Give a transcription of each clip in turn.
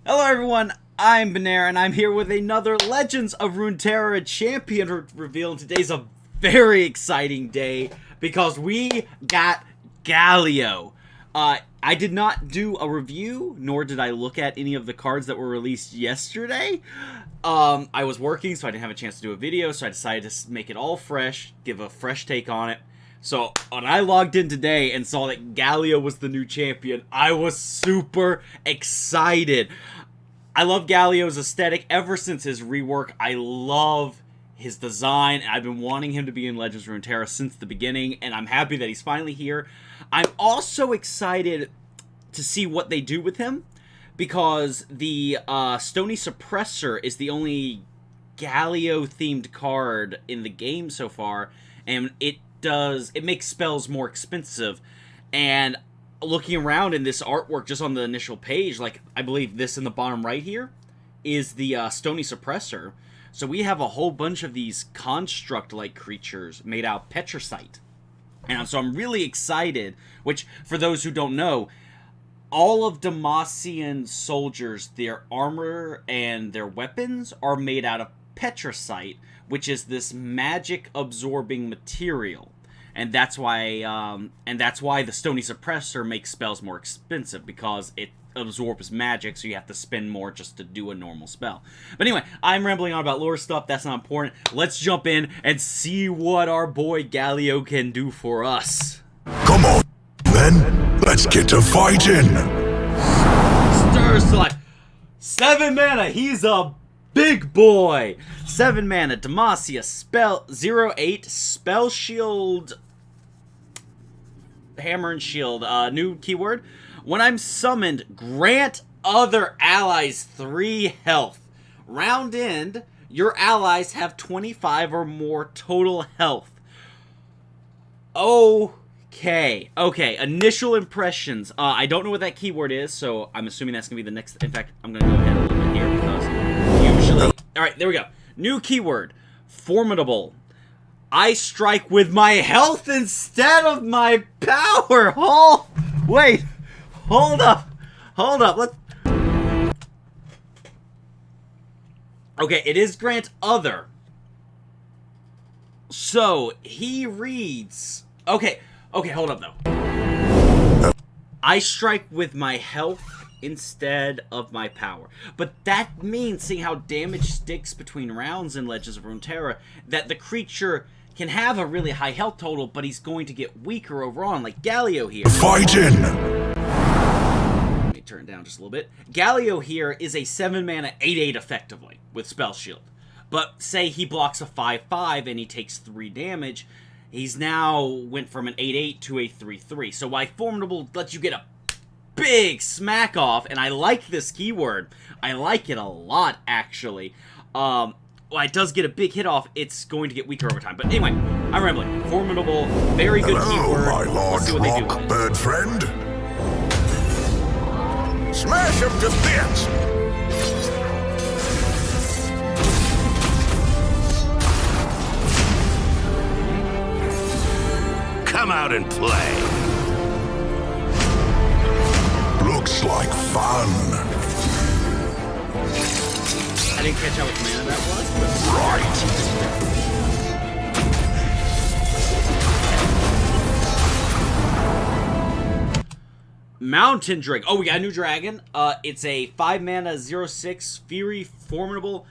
Hello everyone, I'm Benair, and I'm here with another Legends of Runeterra champion reveal, and today's a very exciting day because we got Galio. I did not do a review, nor did I look at any of the cards that were released yesterday. I was working, so I didn't have a chance to do a video, so I decided to make it all fresh, give a fresh take on it. So, when I logged in today and saw that Galio was the new champion, I was super excited. I love Galio's aesthetic ever since his rework. I love his design. I've been wanting him to be in Legends of Runeterra since the beginning, and I'm happy that he's finally here. I'm also excited to see what they do with him, because the Stony Suppressor is the only Galio-themed card in the game so far, and it makes spells more expensive. And looking around in this artwork just on the initial page, like, I believe this in the bottom right here is the Stony Suppressor. So we have a whole bunch of these construct-like creatures made out of Petrocyte. And so I'm really excited, which, for those who don't know, all of Demacian soldiers, their armor and their weapons are made out of Petrocyte, which is this magic-absorbing material. And that's why the Stony Suppressor makes spells more expensive, because it absorbs magic, so you have to spend more just to do a normal spell. But anyway, I'm rambling on about lore stuff. That's not important. Let's jump in and see what our boy Galio can do for us. Come on, then. Let's get to fighting. Stir Select. 7 mana. He's a big boy. 7 mana. Demacia. Spell 0/8. Spell Shield. Hammer and Shield. New keyword. When I'm summoned, grant other allies 3 health. Round end, your allies have 25 or more total health. Okay. Initial impressions. I don't know what that keyword is, so I'm assuming that's going to be the next. In fact, I'm going to go ahead a little bit here, because usually. Alright, there we go. New keyword. Formidable. I strike with my health instead of my power. Oh, wait. Hold up. Let's. Okay, it is grant other. So he reads. Okay, hold up though. I strike with my health instead of my power. But that means, seeing how damage sticks between rounds in Legends of Runeterra, that the creature can have a really high health total, but he's going to get weaker overall, like Galio here. Fighting! Let me turn it down just a little bit. Galio here is a 7 mana 8/8 effectively, with Spell Shield. But say he blocks a 5/5 and he takes 3 damage, he's now went from an 8/8 to a 3/3. So while Formidable lets you get a big smack off, and I like this keyword. I like it a lot, actually. Well, it does get a big hit off, it's going to get weaker over time. But anyway, I'm rambling. Formidable, very good keyword. My large rock bird friend. Smash him to bits! Come out and play. Looks like fun. I didn't catch how much mana that was, but... Right. Mountain Drake. Oh, we got a new dragon. It's a 5 mana 0/6 Fury Formidable.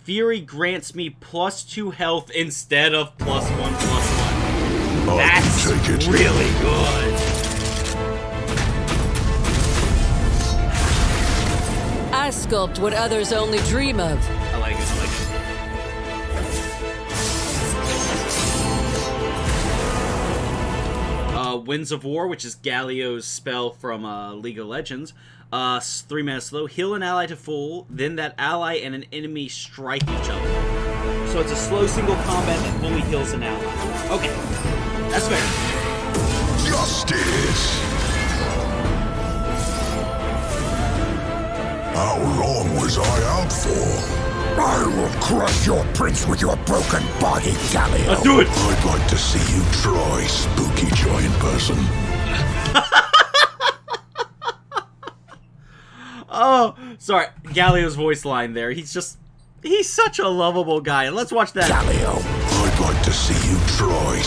Fury grants me +2 health instead of +1/+1. That's really good. I sculpt what others only dream of. I like it. Winds of War, which is Galio's spell from League of Legends. 3 mana slow. Heal an ally to full, then that ally and an enemy strike each other. So it's a slow single combat that fully heals an ally. Okay, that's fair. Justice! How long was I out for? I will crush your prince with your broken body, Galio. Let's do it! I'd like to see you try, spooky giant person. Oh, sorry. Galio's voice line there. He's such a lovable guy. Let's watch that. Galio, I'd like to see you try.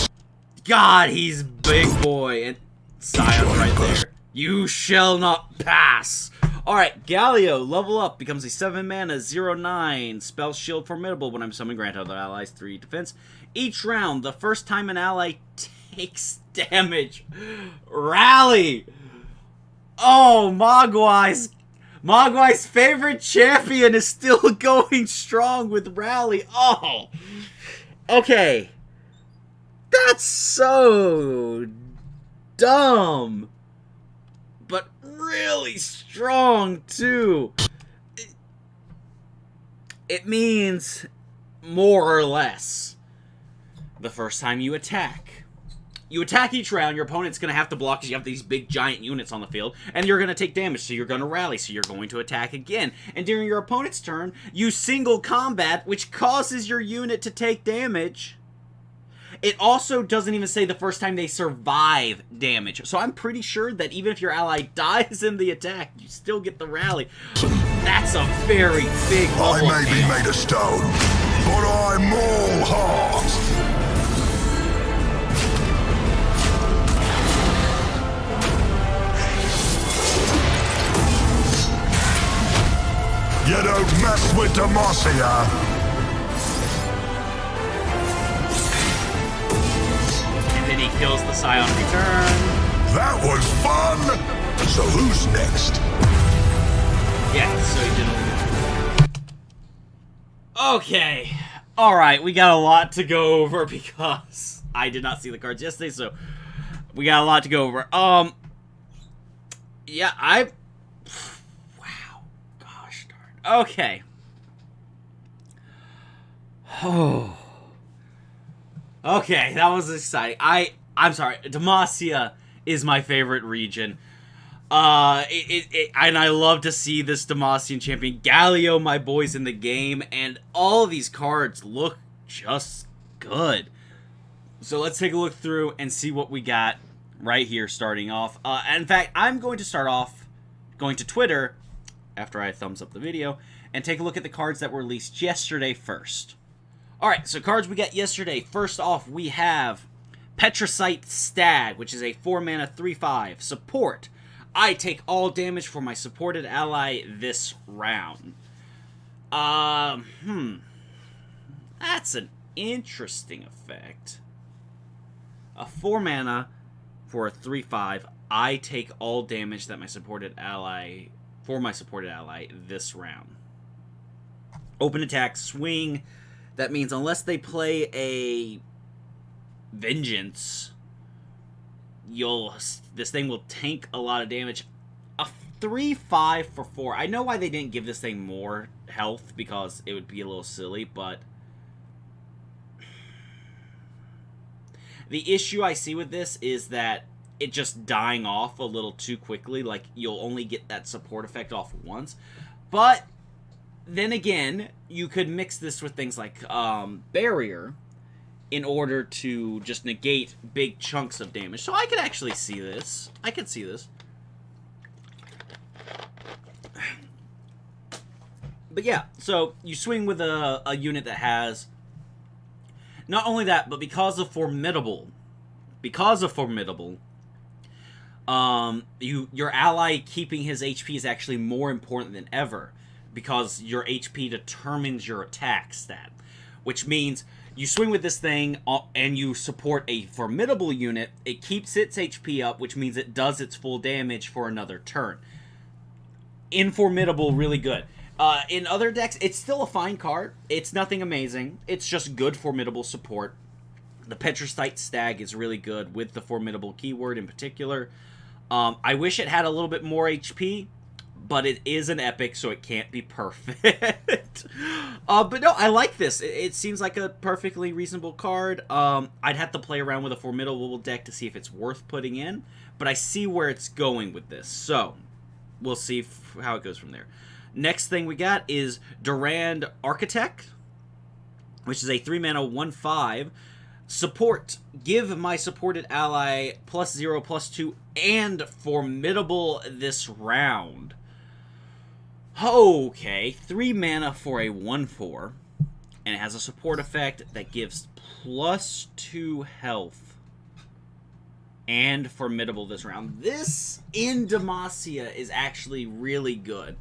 God, he's big boy. And Scion right there. You shall not pass. Alright, Galio, level up, becomes a 7 mana, 0/9. Spell Shield Formidable when I'm summoned, grant other allies 3 defense. Each round, the first time an ally takes damage. Rally! Oh, Mogwai's favorite champion is still going strong with Rally. Oh! Okay. That's so dumb. But really strong, too. It means more or less the first time you attack. You attack each round, your opponent's going to have to block because you have these big giant units on the field, and you're going to take damage, so you're going to rally, so you're going to attack again. And during your opponent's turn, you single combat, which causes your unit to take damage. It also doesn't even say the first time they survive damage. So I'm pretty sure that even if your ally dies in the attack, you still get the rally. That's a very big level. I may be made of stone, but I'm all heart. You don't mess with Demacia. And he kills the Scion return. That was fun! So who's next? Yeah, so he did. Okay. Alright, we got a lot to go over because I did not see the cards yesterday, so we got a lot to go over. Yeah, wow. Gosh darn. Okay. Oh. Okay, that was exciting. I'm sorry. Demacia is my favorite region. And I love to see this Demacian champion. Galio, my boys in the game, and all of these cards look just good. So let's take a look through and see what we got right here starting off. In fact, I'm going to start off going to Twitter after I thumbs up the video and take a look at the cards that were released yesterday first. Alright, so cards we got yesterday. First off, we have Petrocyte Stag, which is a 4-mana 3/5 support. I take all damage for my supported ally this round. That's an interesting effect. A 4-mana for a 3/5. I take all damage that my supported ally this round. Open attack, swing. That means unless they play a Vengeance, this thing will tank a lot of damage. A 3/5 for 4. I know why they didn't give this thing more health, because it would be a little silly, but the issue I see with this is that it just dying off a little too quickly. Like, you'll only get that support effect off once. But then again, you could mix this with things like Barrier in order to just negate big chunks of damage. So I could actually see this. I could see this. But yeah, so you swing with a unit that has not only that, but because of Formidable, your ally keeping his HP is actually more important than ever, because your HP determines your attack stat, which means you swing with this thing and you support a Formidable unit, it keeps its HP up, which means it does its full damage for another turn. In Formidable, really good. In other decks, it's still a fine card. It's nothing amazing. It's just good Formidable support. The Petrocyte Stag is really good with the Formidable keyword in particular. I wish it had a little bit more HP, but it is an epic, so it can't be perfect. But no, I like this. It seems like a perfectly reasonable card. I'd have to play around with a Formidable deck to see if it's worth putting in, but I see where it's going with this, so we'll see how it goes from there. Next thing we got is Durand Architect, which is a 3-mana 1/5. Support. Give my supported ally +0/+2 and Formidable this round. Okay, 3 mana for a 1/4, and it has a support effect that gives +2 health and formidable this round. This in Demacia is actually really good.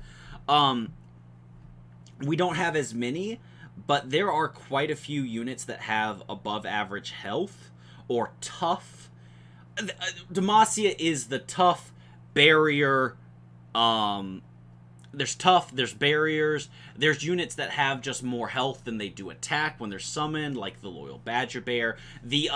We don't have as many, but there are quite a few units that have above average health or tough. Demacia is the tough barrier. There's tough, there's barriers, there's units that have just more health than they do attack when they're summoned, like the Loyal Badger Bear. The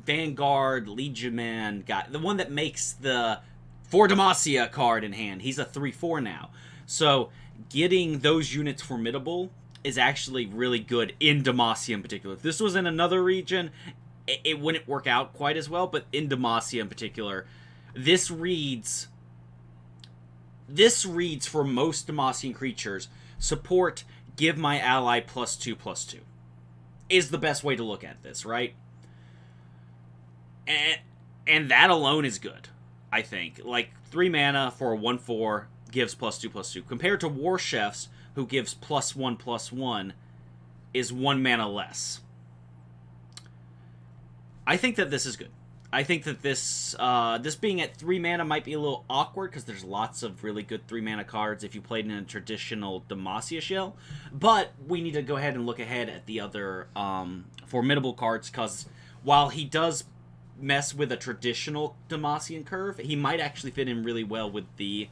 Vanguard Legion Man guy, the one that makes the For Demacia card in hand, he's a 3/4 now. So getting those units formidable is actually really good in Demacia in particular. If this was in another region, it wouldn't work out quite as well, but in Demacia in particular, this reads for most Demacian creatures, support, give my ally +2/+2. Is the best way to look at this, right? And that alone is good, I think. Like, 3 mana for a 1/4 gives +2/+2. Compared to War Chefs, who gives +1/+1, is 1 mana less. I think that this is good. I think that this being at 3 mana might be a little awkward because there's lots of really good 3 mana cards if you played in a traditional Demacia shell. But we need to go ahead and look ahead at the other formidable cards, because while he does mess with a traditional Demacian curve, he might actually fit in really well with the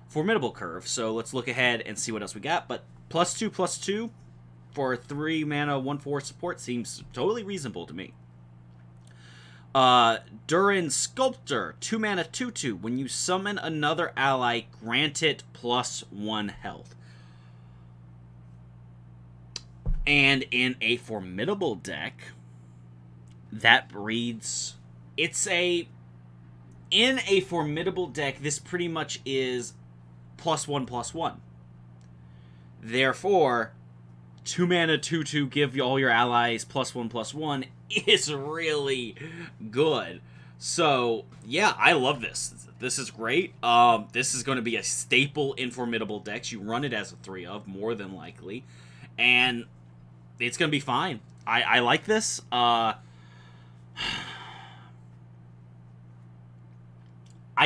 formidable curve. So let's look ahead and see what else we got. But +2/+2 for 3 mana 1/4 support seems totally reasonable to me. Durand Sculptor, 2 mana 2/2. When you summon another ally, grant it +1 health. And in a formidable deck, that breeds... In a formidable deck, this pretty much is +1/+1. Therefore, 2 mana 2/2, give all your allies +1/+1 is really good. So, yeah, I love this. This is great. This is going to be a staple in formidable decks. You run it as a 3 of, more than likely. And it's going to be fine. I like this. I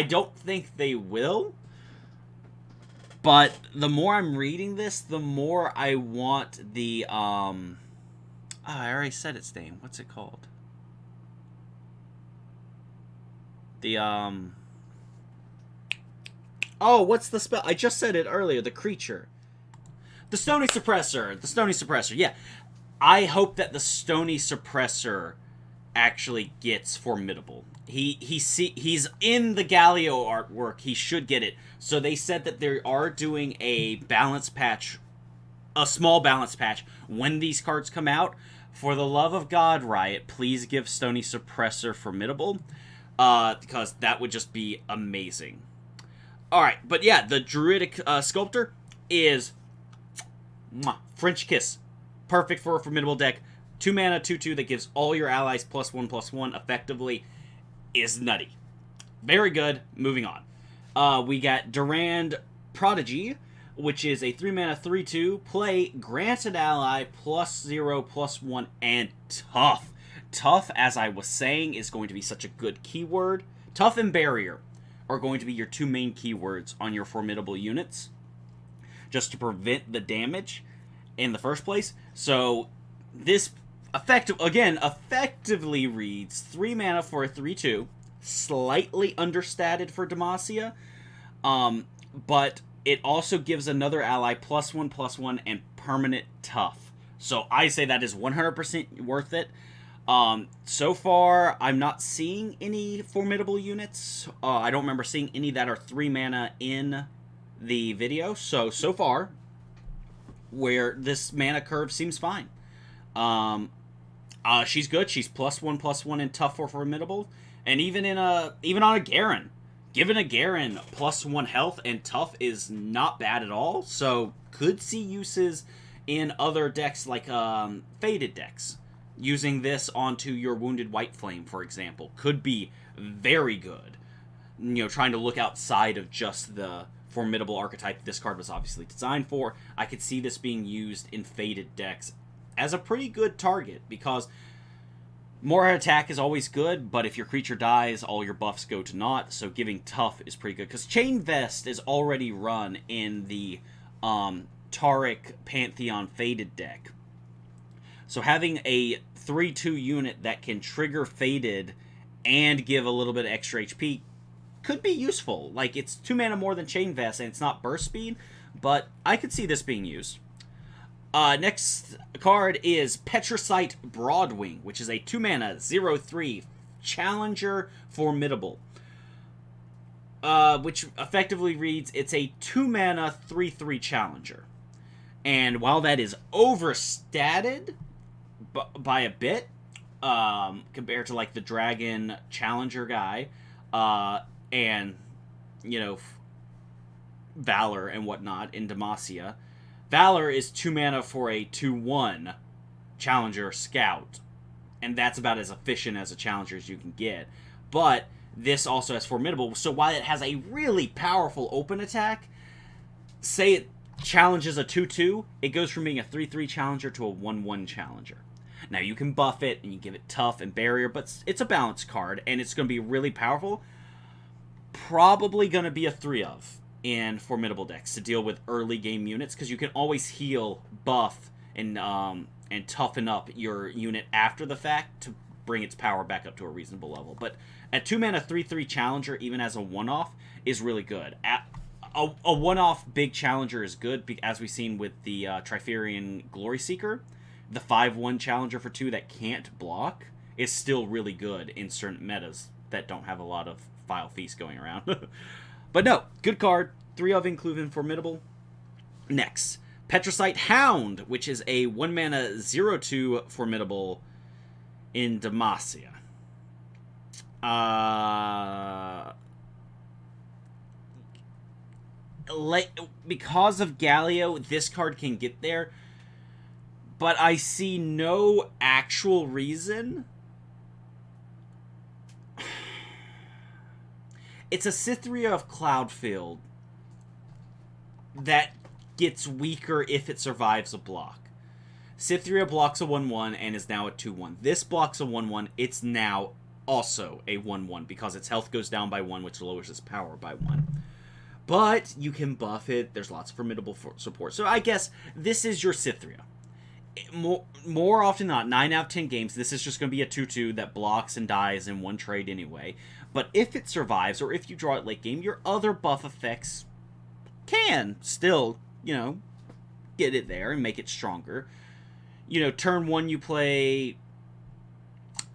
don't think they will. But the more I'm reading this, the more I want the, I already said its name. What's it called? The, oh, what's the spell? I just said it earlier. The creature. The Stony Suppressor. The Stony Suppressor, yeah. I hope that the Stony Suppressor actually gets formidable. He's in the Galio artwork. He should get it. So they said that they are doing a balance patch, a small balance patch, when these cards come out. For the love of God, Riot, please give Stony Suppressor formidable, because that would just be amazing. Alright, but yeah, the Druidic Sculptor is French Kiss. Perfect for a formidable deck. 2 mana, 2/2 that gives all your allies +1/+1 effectively is nutty. Very good. Moving on. We got Durand Prodigy, which is a 3 mana 3/2. Play, grant an ally +0/+1, and tough. Tough, as I was saying, is going to be such a good keyword. Tough and barrier are going to be your 2 main keywords on your formidable units, just to prevent the damage in the first place. So this effectively reads 3 mana for a 3/2, slightly understated for Demacia, but it also gives another ally +1/+1 and permanent tough. So I say that is 100% worth it. So far, I'm not seeing any formidable units. I don't remember seeing any that are 3 mana in the video. So far, where this mana curve seems fine. She's good. She's +1/+1 and tough for formidable, and even on a Garen, giving a Garen +1 health and tough is not bad at all. So could see uses in other decks like faded decks. Using this onto your Wounded White Flame, for example, could be very good. You know, trying to look outside of just the formidable archetype this card was obviously designed for. I could see this being used in Faded decks as a pretty good target, because more attack is always good, but if your creature dies, all your buffs go to naught, so giving tough is pretty good. Because Chain Vest is already run in the Taric Pantheon Faded deck. So having a 3/2 unit that can trigger Faded and give a little bit of extra HP could be useful. Like, it's 2 mana more than Chain Vest, and it's not burst speed, but I could see this being used. Next card is Petrocyte Broadwing, which is a 2 mana 0/3 Challenger Formidable. Which effectively reads, it's a 2 mana 3/3 Challenger. And while that is overstated by a bit, compared to like the Dragon Challenger guy, and, you know, Valor and whatnot in Demacia, Valor is 2 mana for a 2/1 Challenger Scout, and that's about as efficient as a Challenger as you can get. But this also has Formidable, so while it has a really powerful open attack, say it challenges a 2/2, it goes from being a 3/3 Challenger to a 1/1 Challenger. Now, you can buff it, and you give it Tough and Barrier, but it's a balanced card, and it's going to be really powerful. Probably going to be a 3-of in Formidable decks to deal with early game units, because you can always heal, buff, and toughen up your unit after the fact to bring its power back up to a reasonable level. But at 2 mana 3/3 Challenger, even as a one-off, is really good. A one-off big Challenger is good, as we've seen with the Triferian Glory Seeker. The 5/1 Challenger for 2 that can't block is still really good in certain metas that don't have a lot of File Feast going around. But no, good card. 3-of including Formidable. Next, Petrocyte Hound, which is a 1 mana 0/2 Formidable in Demacia. Because of Galio, this card can get there, but I see no actual reason. It's a Scythia of Cloudfield that gets weaker if it survives a block. Scythia blocks a 1/1 and is now a 2/1. This blocks a 1/1. It's now also a 1/1 because its health goes down by 1, which lowers its power by 1. But you can buff it. There's lots of formidable support. So I guess this is your Scythia. More often than not, 9 out of 10 games, this is just going to be a 2/2 that blocks and dies in one trade anyway. But if it survives, or if you draw it late game, your other buff effects can still, you know, get it there and make it stronger. You know, turn 1 you play...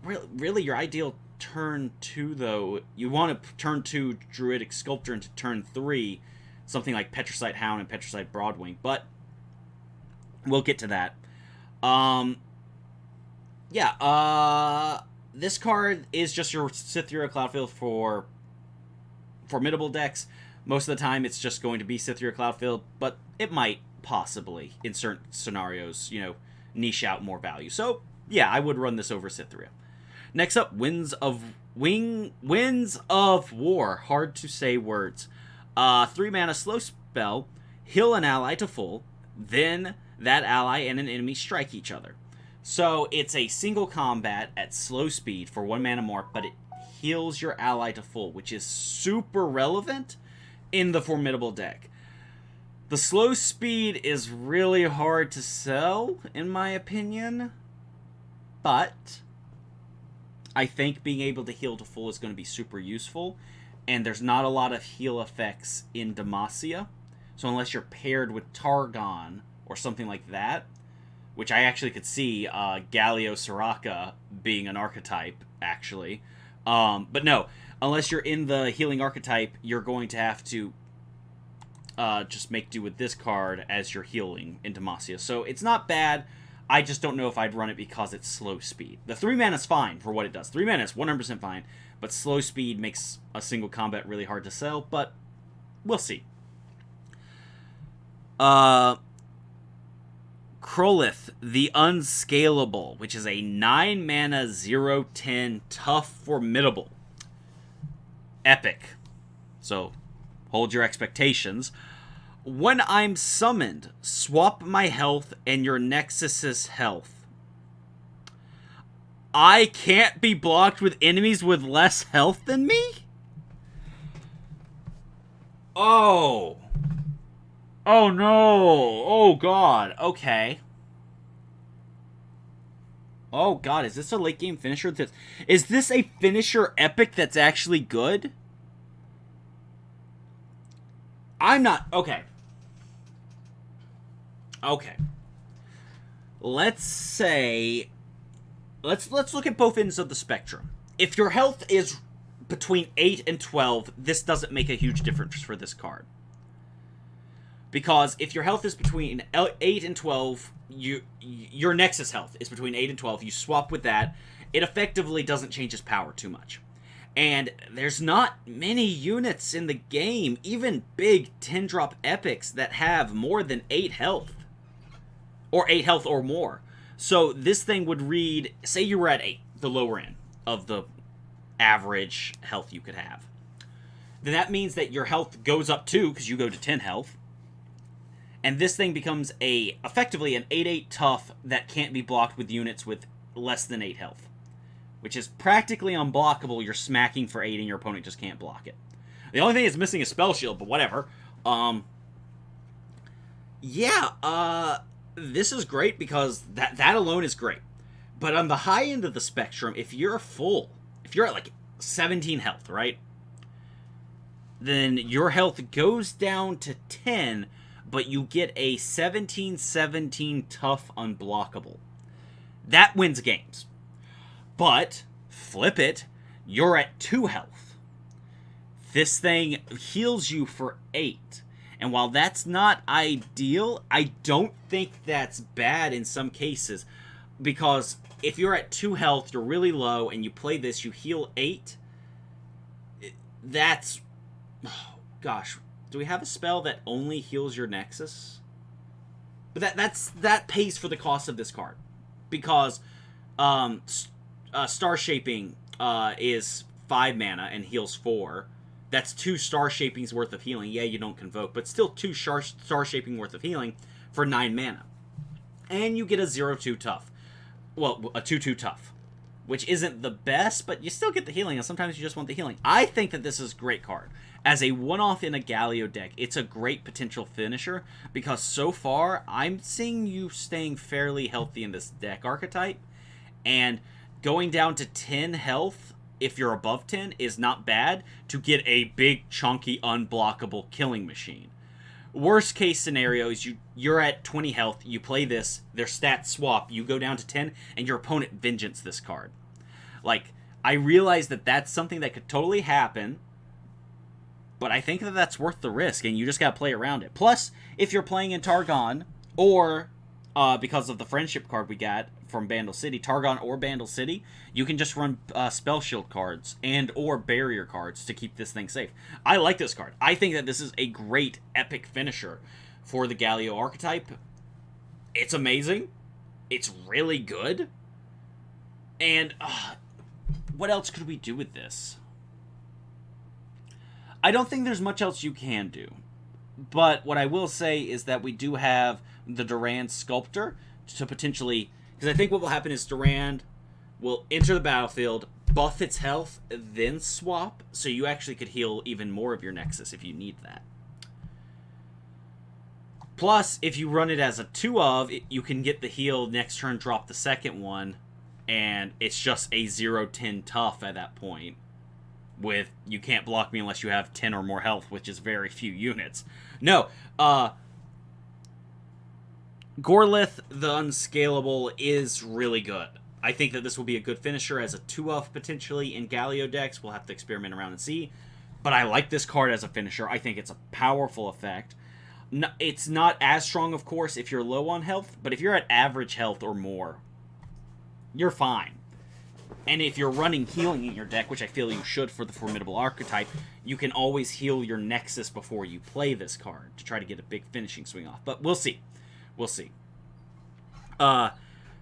Really, your ideal turn 2, though, you want to turn 2 Druidic Sculptor into turn 3, something like Petrocyte Hound and Petrocyte Broadwing, but we'll get to that. This card is just your Scythia Cloudfield for formidable decks. Most of the time, it's just going to be Scythia Cloudfield, but it might possibly, in certain scenarios, you know, niche out more value. So, yeah, I would run this over Scythia. Next up, Winds of War. Hard to say words. 3 mana slow spell. Heal an ally to full. Then that ally and an enemy strike each other. So it's a single combat at slow speed for 1 mana more, but it heals your ally to full, which is super relevant in the formidable deck. The slow speed is really hard to sell, in my opinion, but I think being able to heal to full is going to be super useful, and there's not a lot of heal effects in Demacia, so unless you're paired with Targon or something like that, which I actually could see Galio Soraka being an archetype, actually. But no, unless you're in the healing archetype, you're going to have to just make do with this card as you're healing in Demacia. So it's not bad. I just don't know if I'd run it because it's slow speed. The 3 mana is fine for what it does. 3 mana is 100% fine, but slow speed makes a single combat really hard to sell, but we'll see. Crowleth, the Unscalable, which is a 9 mana 0/10 tough formidable. Epic. So, hold your expectations. When I'm summoned, swap my health and your Nexus's health. I can't be blocked with enemies with less health than me? Oh. Oh no. Oh god. Okay. Oh god, is this a late game finisher? Is this a finisher epic that's actually good? I'm not... Okay. Okay. Let's say... Let's look at both ends of the spectrum. If your health is between 8 and 12, this doesn't make a huge difference for this card. Because if your health is between 8 and 12, your Nexus health is between 8 and 12, you swap with that, it effectively doesn't change his power too much. And there's not many units in the game, even big 10-drop epics, that have more than 8 health. Or 8 health or more. So this thing would read, say you were at 8, the lower end of the average health you could have. Then that means that your health goes up 2, because you go to 10 health. And this thing becomes effectively an 8/8 tough that can't be blocked with units with less than 8 health. Which is practically unblockable. You're smacking for 8 and your opponent just can't block it. The only thing is missing is Spell Shield, but whatever. This is great because that alone is great. But on the high end of the spectrum, if you're at like 17 health, right? Then your health goes down to 10, but you get a 17/17 tough unblockable. That wins games. But, flip it, you're at 2 health. This thing heals you for 8. And while that's not ideal, I don't think that's bad in some cases. Because if you're at 2 health, you're really low, and you play this, you heal 8. That's... Oh, gosh, do we have a spell that only heals your Nexus? But that pays for the cost of this card. Because Star Shaping is 5 mana and heals 4. That's 2 Star Shapings worth of healing. Yeah, you don't convoke, but still 2 Star Shaping worth of healing for 9 mana. And you get a 0/2 tough. Well, a 2/2 tough. Which isn't the best, but you still get the healing, and sometimes you just want the healing. I think that this is a great card. As a one-off in a Galio deck, it's a great potential finisher, because so far, I'm seeing you staying fairly healthy in this deck archetype, and going down to 10 health, if you're above 10, is not bad to get a big, chunky, unblockable killing machine. Worst case scenario is you're at 20 health, you play this, their stats swap, you go down to 10, and your opponent vengeance this card. Like, I realize that that's something that could totally happen, but I think that that's worth the risk, and you just gotta play around it. Plus, if you're playing in Targon, or because of the friendship card we got from Bandle City, Targon or Bandle City, you can just run Spell Shield cards and or Barrier cards to keep this thing safe. I like this card. I think that this is a great epic finisher for the Galio archetype. It's amazing. It's really good. And what else could we do with this? I don't think there's much else you can do. But what I will say is that we do have the Durand Sculptor to potentially... Because I think what will happen is Durand will enter the battlefield, buff its health, then swap, so you actually could heal even more of your Nexus if you need that. Plus, if you run it as a 2-of, you can get the heal next turn, drop the second one, and it's just a 0/10 tough at that point. With, you can't block me unless you have 10 or more health, which is very few units. No, Crowleth, the Unscalable, is really good. I think that this will be a good finisher as a 2-of potentially in Galio decks. We'll have to experiment around and see. But I like this card as a finisher. I think it's a powerful effect. No, it's not as strong, of course, if you're low on health. But if you're at average health or more, you're fine. And if you're running healing in your deck, which I feel you should for the Formidable archetype, you can always heal your Nexus before you play this card to try to get a big finishing swing off. But we'll see. We'll see.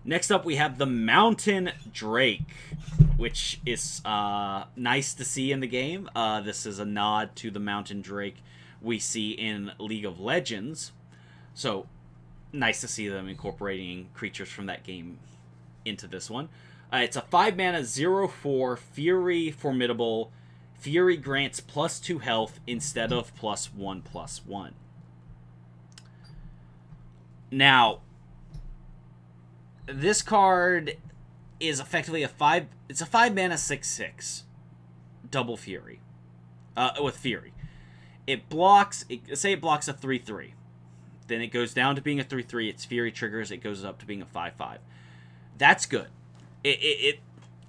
Next up, we have the Mountain Drake. which is nice to see in the game. This is a nod to the mountain drake we see in League of Legends. So, nice to see them incorporating creatures from that game into this one. It's a 5-mana 0/4 Fury Formidable. Fury grants +2 health instead of +1/+1. Now, this card is effectively it's a 5-mana 6/6 double Fury with Fury. It blocks, say it blocks a 3/3. Then it goes down to being a 3/3. Its Fury triggers. It goes up to being a 5/5. That's good. It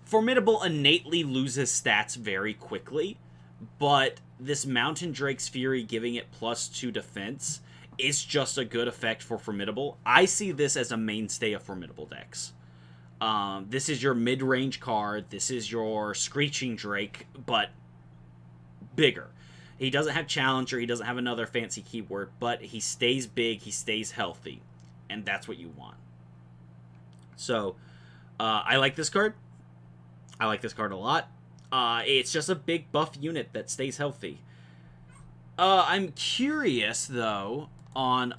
Formidable innately loses stats very quickly, but this Mountain Drake's Fury giving it +2 defense is just a good effect for Formidable. I see this as a mainstay of Formidable decks. This is your mid-range card. This is your Screeching Drake, but bigger. He doesn't have Challenger. He doesn't have another fancy keyword, but he stays big. He stays healthy, and that's what you want. So, I like this card. I like this card a lot. It's just a big buff unit that stays healthy. I'm curious, though, on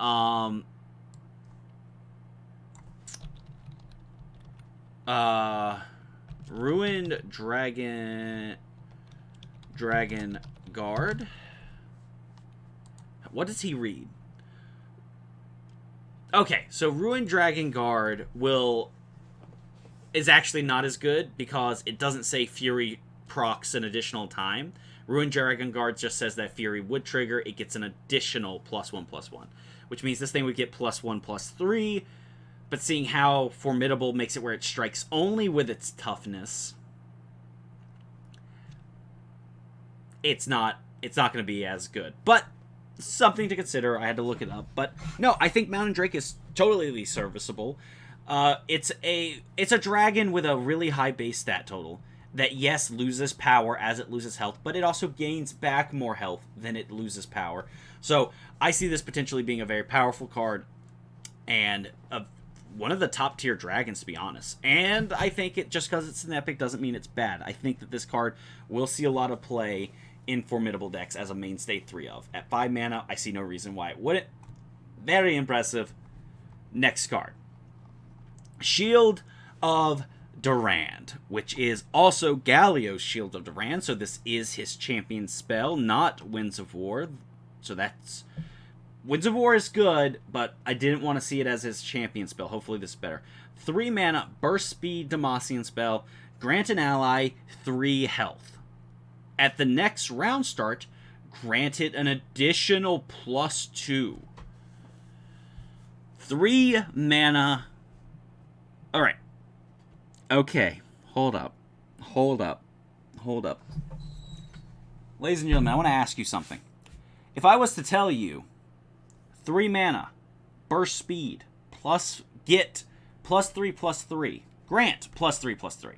Ruined Dragon Guard. What does he read? Okay, so Ruined Dragon Guard is actually not as good because it doesn't say Fury procs an additional time. Ruined Dragon Guard just says that Fury would trigger. It gets an additional +1/+1, which means this thing would get +1/+3. But seeing how Formidable makes it where it strikes only with its toughness, it's not going to be as good. But something to consider. I had to look it up. But no, I think Mountain Drake is totally serviceable. It's a dragon with a really high base stat total that, yes, loses power as it loses health, but it also gains back more health than it loses power. So I see this potentially being a very powerful card and one of the top tier dragons, to be honest. And I think it just because it's an epic doesn't mean it's bad. I think that this card will see a lot of play in Formidable decks as a mainstay 3 of. At 5 mana, I see no reason why it wouldn't. Very impressive. Next card. Shield of Durand, which is also Galio's Shield of Durand, so this is his champion spell, not Winds of War. So that's... Winds of War is good, but I didn't want to see it as his champion spell. Hopefully this is better. 3 mana, burst speed Demacian spell, grant an ally 3 health. At the next round start, grant it an additional +2. 3 mana... Alright. Okay. Hold up. Ladies and gentlemen, I want to ask you something. If I was to tell you 3 mana, burst speed, get +3/+3, grant +3/+3,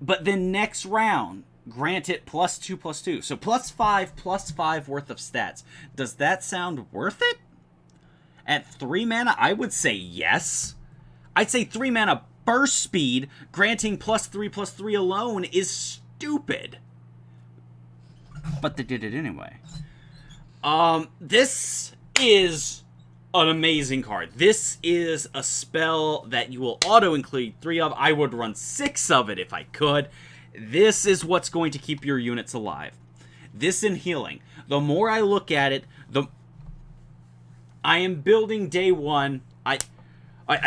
but then next round, grant it +2/+2, so +5/+5 worth of stats, does that sound worth it? At 3 mana, I would say yes. I'd say 3 mana burst speed, granting +3/+3 alone is stupid. But they did it anyway. This is an amazing card. This is a spell that you will auto-include 3 of. I would run 6 of it if I could. This is what's going to keep your units alive. This in healing. The more I look at it, I am building day 1. I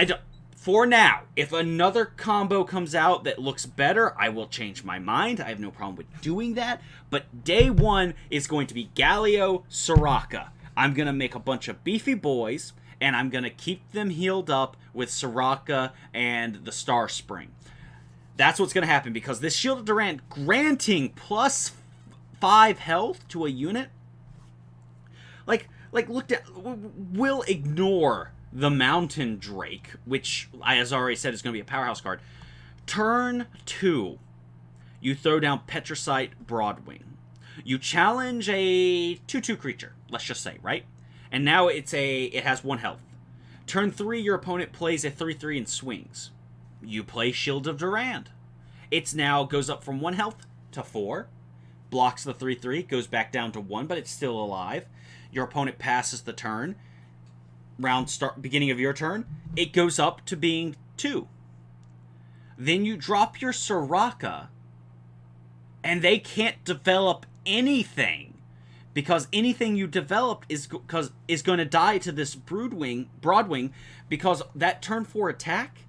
don't... For now, if another combo comes out that looks better, I will change my mind. I have no problem with doing that. But day 1 is going to be Galio, Soraka. I'm going to make a bunch of beefy boys, and I'm going to keep them healed up with Soraka and the Star Spring. That's what's going to happen, because this Shield of Durand granting +5 health to a unit, will ignore the Mountain Drake, which, as I already said, is going to be a powerhouse card. Turn 2, you throw down Petrocyte Broadwing. You challenge a 2/2 creature, let's just say, right? And now it has 1 health. Turn 3, your opponent plays a 3/3 and swings. You play Shield of Durand. It's now goes up from 1 health to 4. Blocks the 3/3, goes back down to 1, but it's still alive. Your opponent passes the turn. Beginning of your turn, it goes up to being 2. Then you drop your Soraka, and they can't develop anything, because anything you developed is going to die to this Broadwing, because that turn 4 attack,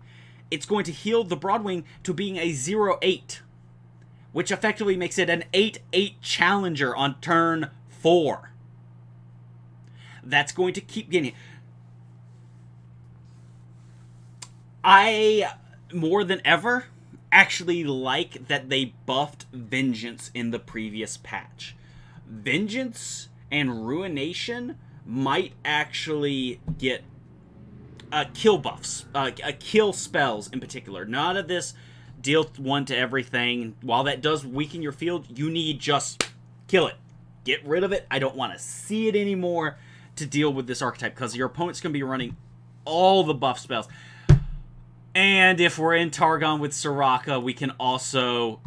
it's going to heal the Broadwing to being a 0/8, which effectively makes it an 8/8 challenger on turn 4. That's going to keep getting... I, more than ever, actually like that they buffed Vengeance in the previous patch. Vengeance and Ruination might actually get kill buffs, kill spells in particular. Not of this deal 1 to everything. While that does weaken your field, you need just kill it. Get rid of it. I don't want to see it anymore to deal with this archetype, because your opponent's going to be running all the buff spells. And if we're in Targon with Soraka, we can also...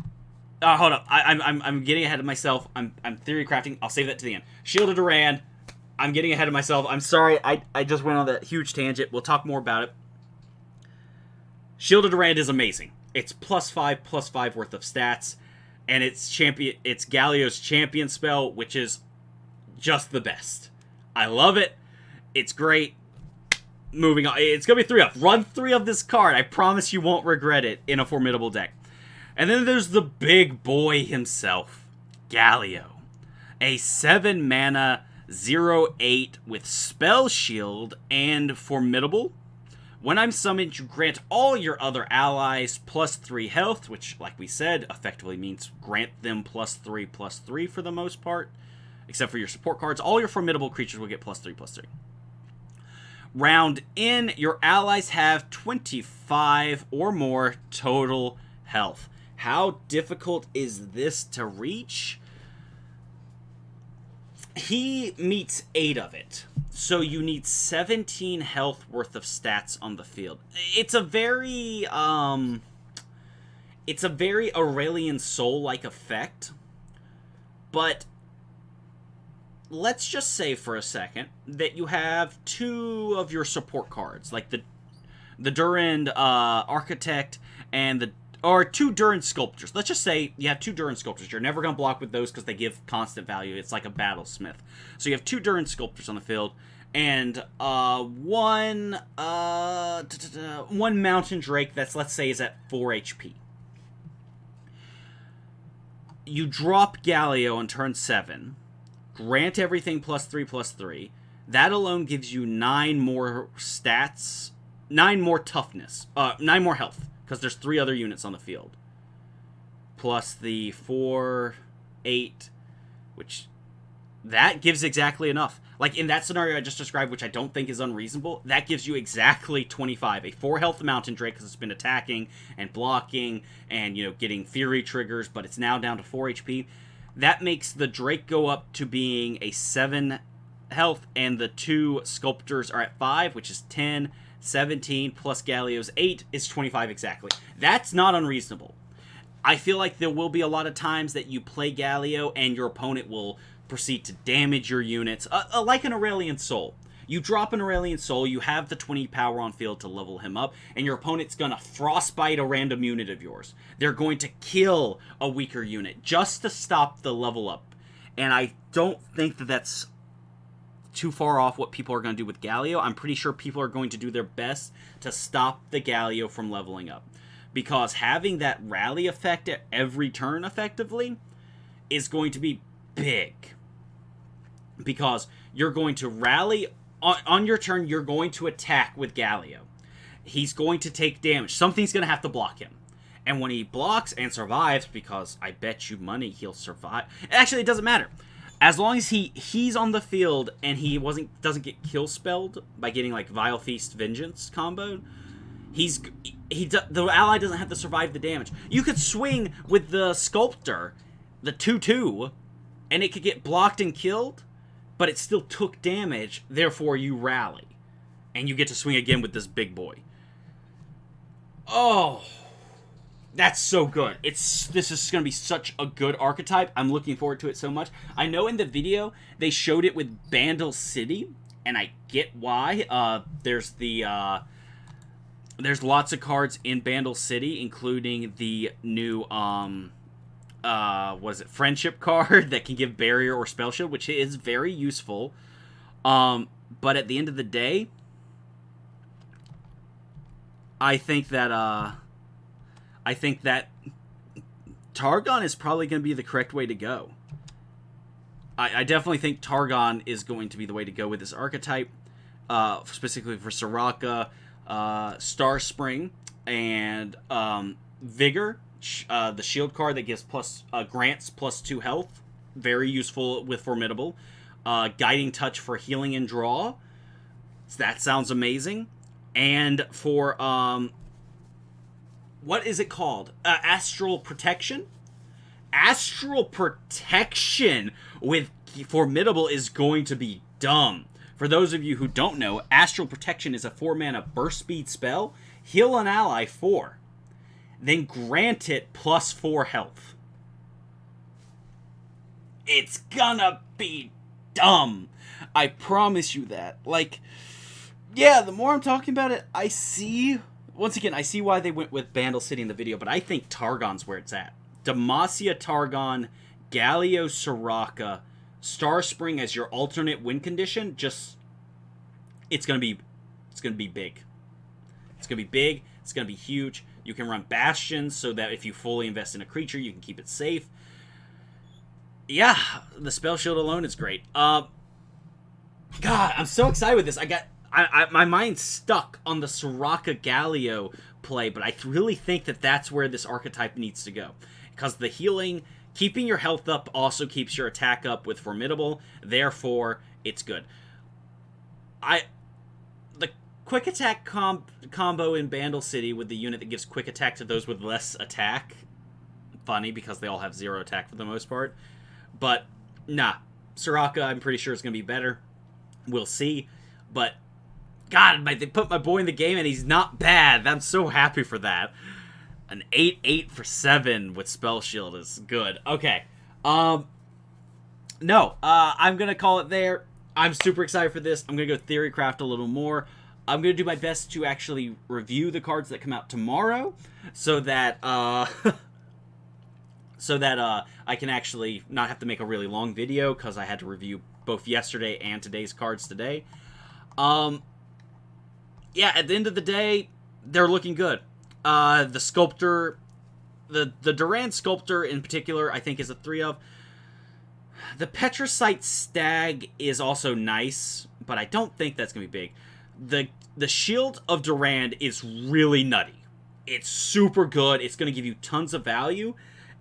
hold up. I'm getting ahead of myself. I'm theory crafting. I'll save that to the end. Shield of Durand. I'm getting ahead of myself. I'm sorry. I just went on that huge tangent. We'll talk more about it. Shield of Durand is amazing. It's +5/+5 worth of stats. And it's Galio's champion spell, which is just the best. I love it. It's great. Moving on. It's going to be 3 up. Run 3 of this card. I promise you won't regret it in a formidable deck. And then there's the big boy himself, Galio. A 7 mana 0/8 with Spell Shield and Formidable. When I'm summoned, you grant all your other allies +3 health, which, like we said, effectively means grant them +3/+3 for the most part. Except for your support cards. All your formidable creatures will get +3/+3. Round in, your allies have 25 or more total health. How difficult is this to reach? He meets 8 of it. So you need 17 health worth of stats on the field. It's a very Aurelian Soul-like effect. But let's just say for a second that you have 2 of your support cards, like the Durand Architect and or 2 Durand Sculptors. Let's just say you have 2 Durand Sculptors. You're never going to block with those because they give constant value. It's like a Battlesmith. So you have 2 Durand Sculptors on the field, and one Mountain Drake that's, let's say, is at 4 HP. You drop Galio on turn 7. Grant everything +3/+3. That alone gives you 9 more stats, 9 more toughness, 9 more health, because there's 3 other units on the field. Plus the 4, 8, which that gives exactly enough. Like in that scenario I just described, which I don't think is unreasonable, that gives you exactly 25. A 4 health Mountain Drake, because it's been attacking and blocking and, you know, getting Fury triggers, but it's now down to 4 HP. That makes the Drake go up to being a 7 health, and the 2 Sculptors are at 5, which is 10, 17, plus Galio's 8 is 25 exactly. That's not unreasonable. I feel like there will be a lot of times that you play Galio and your opponent will proceed to damage your units, like an Aurelian Soul. You drop an Aurelian Soul, you have the 20 power on field to level him up, and your opponent's going to frostbite a random unit of yours. They're going to kill a weaker unit just to stop the level up. And I don't think that that's too far off what people are going to do with Galio. I'm pretty sure people are going to do their best to stop the Galio from leveling up. Because having that rally effect at every turn, effectively, is going to be big. Because you're going to rally... On your turn, you're going to attack with Galio. He's going to take damage. Something's going to have to block him. And when he blocks and survives, because I bet you money he'll survive... Actually, it doesn't matter. As long as he's on the field and he doesn't get kill spelled by getting like Vile Feast Vengeance comboed, the ally doesn't have to survive the damage. You could swing with the Sculptor, the 2/2, and it could get blocked and killed, but it still took damage, therefore you rally. And you get to swing again with this big boy. Oh. That's so good. This is going to be such a good archetype. I'm looking forward to it so much. I know in the video they showed it with Bandle City, and I get why. There's lots of cards in Bandle City, including the new Friendship card that can give barrier or spell shield, which is very useful. But at the end of the day, I think that Targon is probably going to be the correct way to go. I definitely think Targon is going to be the way to go with this archetype, specifically for Soraka, Star Spring, and Vigor, the shield card that gives grants +2 health, very useful with Formidable. Guiding Touch for healing and draw, that sounds amazing. And for what is it called? Astral Protection? Astral Protection with Formidable is going to be dumb. For those of you who don't know, Astral Protection is a 4-mana burst speed spell. Heal an ally 4. Then grant it +4 health. It's gonna be dumb. I promise you that. Like, yeah, the more I'm talking about it, I see why they went with Bandle City in the video, but I think Targon's where it's at. Demacia Targon, Galio Soraka, Star Spring as your alternate win condition, it's gonna be big. It's gonna be big, it's gonna be huge. You can run Bastions so that if you fully invest in a creature, you can keep it safe. Yeah, the spell shield alone is great. God, I'm so excited with this. My mind's stuck on the Soraka Galio play, but I really think that that's where this archetype needs to go. Because the healing, keeping your health up also keeps your attack up with Formidable, therefore, it's good. The quick attack combo in Bandle City with the unit that gives quick attack to those with less attack, funny because they all have 0 attack for the most part. But, nah, Soraka I'm pretty sure is going to be better. We'll see. But, God, they put my boy in the game and he's not bad. I'm so happy for that. An 8/8 for 7 with Spell Shield is good. Okay. I'm going to call it there. I'm super excited for this. I'm going to go Theorycraft a little more. I'm going to do my best to actually review the cards that come out tomorrow so that I can actually not have to make a really long video because I had to review both yesterday and today's cards today. Yeah, at the end of the day, they're looking good. The Sculptor, the Durand Sculptor in particular, I think is a 3 of. The Petrocyte Stag is also nice, but I don't think that's going to be big. The Shield of Durand is really nutty. It's super good. It's going to give you tons of value.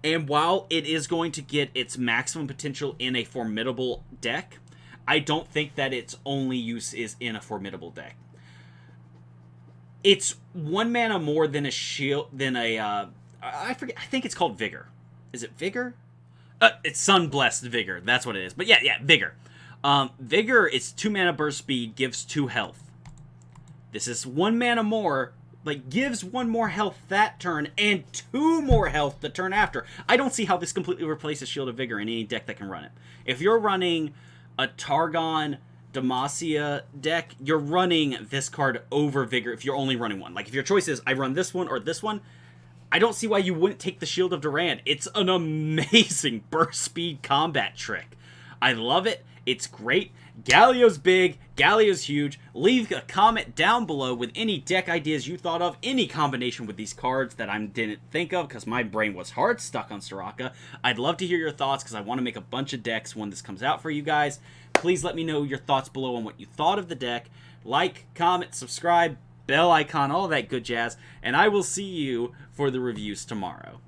And while it is going to get its maximum potential in a Formidable deck, I don't think that its only use is in a Formidable deck. It's 1 mana more than a shield, I forget, I think it's called Vigor. Is it Vigor? It's Sunblessed Vigor, that's what it is. But yeah, Vigor. Vigor is 2 mana burst speed, gives 2 health. This is 1 mana more, like, gives 1 more health that turn, and 2 more health the turn after. I don't see how this completely replaces Shield of Vigor in any deck that can run it. If you're running a Targon Demacia deck, you're running this card over Vigor if you're only running one. Like, if your choice is, I run this one or this one, I don't see why you wouldn't take the Shield of Durand. It's an amazing burst speed combat trick. I love it. It's great. Galio's big. Galio's huge. Leave a comment down below with any deck ideas you thought of, any combination with these cards that I didn't think of because my brain was hard stuck on Soraka. I'd love to hear your thoughts because I want to make a bunch of decks when this comes out for you guys. Please let me know your thoughts below on what you thought of the deck. Like, comment, subscribe, bell icon, all that good jazz, and I will see you for the reviews tomorrow.